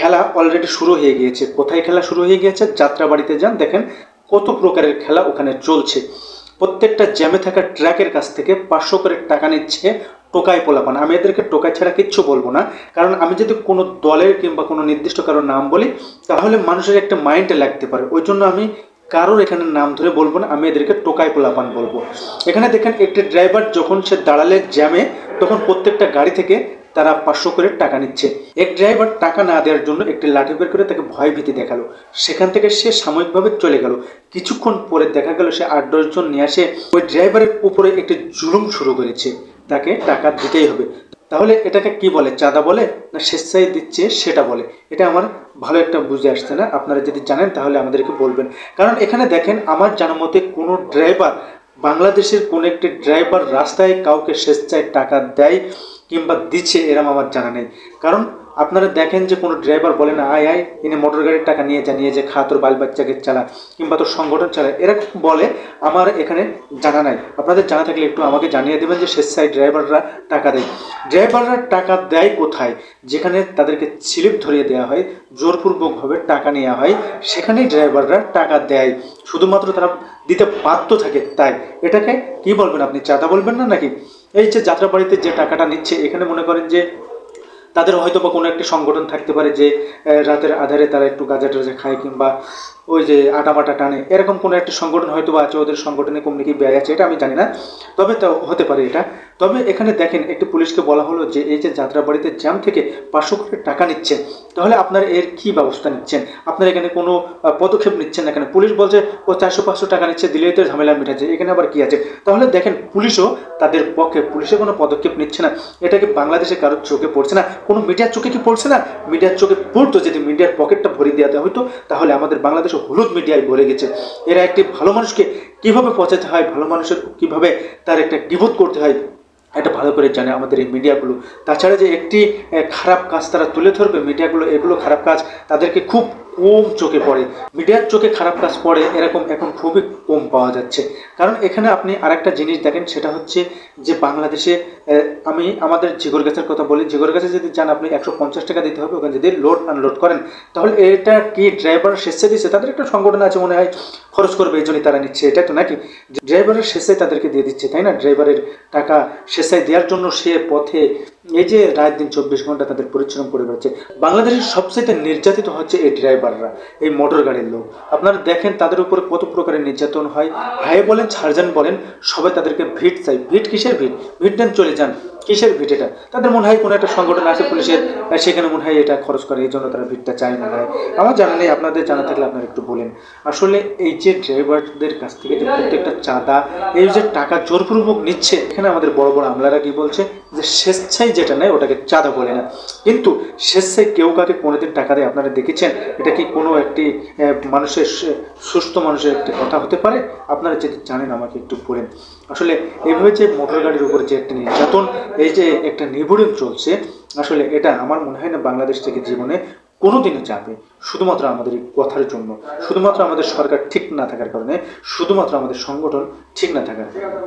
খেলা অলরেডি শুরু হয়ে গিয়েছে। কোথায় খেলা শুরু হয়ে গিয়েছে? যাত্রাবাড়িতে যান, দেখেন কত প্রকারের খেলা ওখানে চলছে। প্রত্যেকটা জ্যামে থাকা ট্র্যাকের কাছ থেকে 500 করে টাকা নিচ্ছে টোকাই পোলাপান। আমি এদেরকে টোকাই ছাড়া কিচ্ছু বলবো না, কারণ আমি যদি কোনো দলের কিংবা কোনো নির্দিষ্ট কারোর নাম বলি তাহলে মানুষের একটা মাইন্ডে লাগতে পারে। ওই জন্য আমি কারোর এখানে নাম ধরে বলবো না, আমি এদেরকে টোকাই পোলাপান বলবো। এখানে দেখেন একটি ড্রাইভার যখন সে দাঁড়ালে জ্যামে, তখন প্রত্যেকটা গাড়ি থেকে তারা 500 করে টাকা নিচ্ছে। এক ড্রাইভার টাকা না দেওয়ার জন্য একটি লাঠি বের করে তাকে ভয় ভীতি দেখালো। সেখান থেকে সে সাময়িকভাবে চলে গেল। কিছুক্ষণ পরে দেখা গেল সে 8-10 জন নিয়ে আসে ওই ড্রাইভারের উপরে একটি জুলুম শুরু করেছে, তাকে টাকা দিতেই হবে। তাহলে এটাকে কি বলে? চাঁদা বলে না স্বেচ্ছায় দিচ্ছে সেটা বলে? এটা আমার ভালো একটা বুঝে আসছে না। আপনারা যদি জানেন তাহলে আমাদেরকে বলবেন। কারণ এখানে দেখেন, আমার জানা মতে কোনো ড্রাইভার, বাংলাদেশের কোনো একটি ড্রাইভার রাস্তায় কাউকে স্বেচ্ছায় টাকা দেয় কিংবা দিচ্ছে এরম আমার জানা নেই। কারণ আপনারা দেখেন যে কোনো ড্রাইভার বলে না, আয় আয় এনে মোটর গাড়ির টাকা নিয়ে যে খা, তোর বাল বাচ্চাকে চালা কিংবা তোর সংগঠন চালা, এরকম বলে আমার এখানে জানা নাই। আপনাদের জানা থাকলে একটু আমাকে জানিয়ে দেবেন যে স্বেচ্ছায় ড্রাইভাররা টাকা দেয়। ড্রাইভাররা টাকা দেয় কোথায়? যেখানে তাদেরকে স্লিপ ধরিয়ে দেওয়া হয়, জোরপূর্বকভাবে টাকা নেওয়া হয়, সেখানেই ড্রাইভাররা টাকা দেয়। শুধুমাত্র তারা দিতে বাধ্য থাকে তাই। এটাকে কি বলবেন আপনি? চাঁদা বলবেন না নাকি? এই যে যাত্রাবাড়িতে যে টাকাটা নিচ্ছে, এখানে মনে করেন যে তাদের হয়তো বা কোনো একটি সংগঠন থাকতে পারে যে রাতের আধারে তারা একটু গাঁজা টাজা খায় কিংবা ওই যে আটামাটা টানে, এরকম কোনো একটা সংগঠন হয়তো বা আছে, ওদের সংগঠনে কমনি কি ব্যয় আছে এটা আমি জানি না, তবে তো হতে পারে এটা। তবে এখানে দেখেন একটি পুলিশকে বলা হলো যে এই যে যাত্রাবাড়িতে জ্যাম থেকে 500 করে টাকা নিচ্ছে, তাহলে আপনারা এর কি ব্যবস্থা নিচ্ছেন? আপনারা এখানে কোনো পদক্ষেপ নিচ্ছেন না কেন? পুলিশ বলছে ও 400-500 টাকা নিচ্ছে, দিলেই তো ঝামেলা মিটাচ্ছে, এখানে আবার কি আছে? তাহলে দেখেন পুলিশও তাদের পক্ষে, পুলিশে কোনো পদক্ষেপ নিচ্ছে না। এটা কি বাংলাদেশে কারোর চোখে পড়ছে না? কোনো মিডিয়ার চোখে কি পড়ছে না? মিডিয়ার চোখে পড়তো, যদি মিডিয়ার পকেটটা ভরে দেওয়া হয়তো তাহলে আমাদের বাংলাদেশে হলুদ মিডিয়ায় ভরে গেছে। এরা একটি ভালো মানুষকে কিভাবে পচাতে হয়, ভালো মানুষের কিভাবে তার একটা গিবত করতে হয়, এটা ভালো করে জানে আমাদের এই মিডিয়াগুলো। তাছাড়া যে একটি খারাপ কাজ তারা তুলে ধরবে মিডিয়াগুলো, এগুলো খারাপ কাজ তাদেরকে খুব কম চোখে পড়ে। মিডিয়ার চোখে খারাপ কাজ পড়ে এরকম এখন খুবই কম পাওয়া যাচ্ছে। কারণ এখানে আপনি আরেকটা জিনিস দেখেন, সেটা হচ্ছে যে বাংলাদেশে আমি আমাদের জিগরগাছের কথা বলি, জিগরগাছে যদি যান আপনি 150 টাকা দিতে হবে। ওখানে যদি লোড আনলোড করেন তাহলে এটা কি ড্রাইভার শেষে দিচ্ছে? তাদের একটা সংগঠন আছে মনে হয়, খরচ করবে এই জন্যই তারা নিচ্ছে, এটা তো নাকি? ড্রাইভারের শেষে তাদেরকে দিয়ে দিচ্ছে, তাই না? ড্রাইভারের টাকা শেষায় দেওয়ার জন্য সে পথে এই যে রাত দিন 24 ঘন্টা তাদের পরিশ্রম করে বেড়াচ্ছে। বাংলাদেশের সবচেয়ে নির্যাতিত হচ্ছে এই ড্রাইভাররা, এই মোটর গাড়ির লোক। আপনারা দেখেন তাদের উপরে কত প্রকারের নির্যাতন হয়। ভাই বলেন, ছাড়জান বলেন, সবাই তাদেরকে ভিট চাই। ভিট কিসের ভিট? ভিট দেন চলে যান, কিসের ভিট এটা? তাদের মনে হয় কোনো একটা সংগঠন আছে পুলিশের, সেখানে মনে হয় এটা খরচ করে, এই জন্য তারা ভিটটা চায় মনে হয়। আমার জানা নেই, আপনাদের জানা থাকলে আপনারা একটু বলেন। আসলে এই যে ড্রাইভারদের কাছ থেকে যে প্রত্যেকটা চাঁদা, এই যে টাকা জোরপূর্বক নিচ্ছে, এখানে আমাদের বড় বড় আমলারা কি বলছে যে স্বেচ্ছায় যেটা নেয় ওটাকে চাঁদা বলে না। কিন্তু স্বেচ্ছায় কেউ কাকে কোনোদিন টাকা দেয় আপনারা দেখেছেন? এটা কি কোনো একটি মানুষের, সুস্থ মানুষের একটি কথা হতে পারে? আপনারা যদি জানেন আমাকে একটু বলেন। আসলে এইভাবে যে মোটর গাড়ির উপরে যে একটা নির্যাতন, এই যে একটা নিপীড়ন চলছে, আসলে এটা আমার মনে হয় না বাংলাদেশ থেকে জীবনে কোনোদিনও যাবে। শুধুমাত্র আমাদের এই কথার জন্য, শুধুমাত্র আমাদের সরকার ঠিক না থাকার কারণে, শুধুমাত্র আমাদের সংগঠন ঠিক না থাকার কারণে।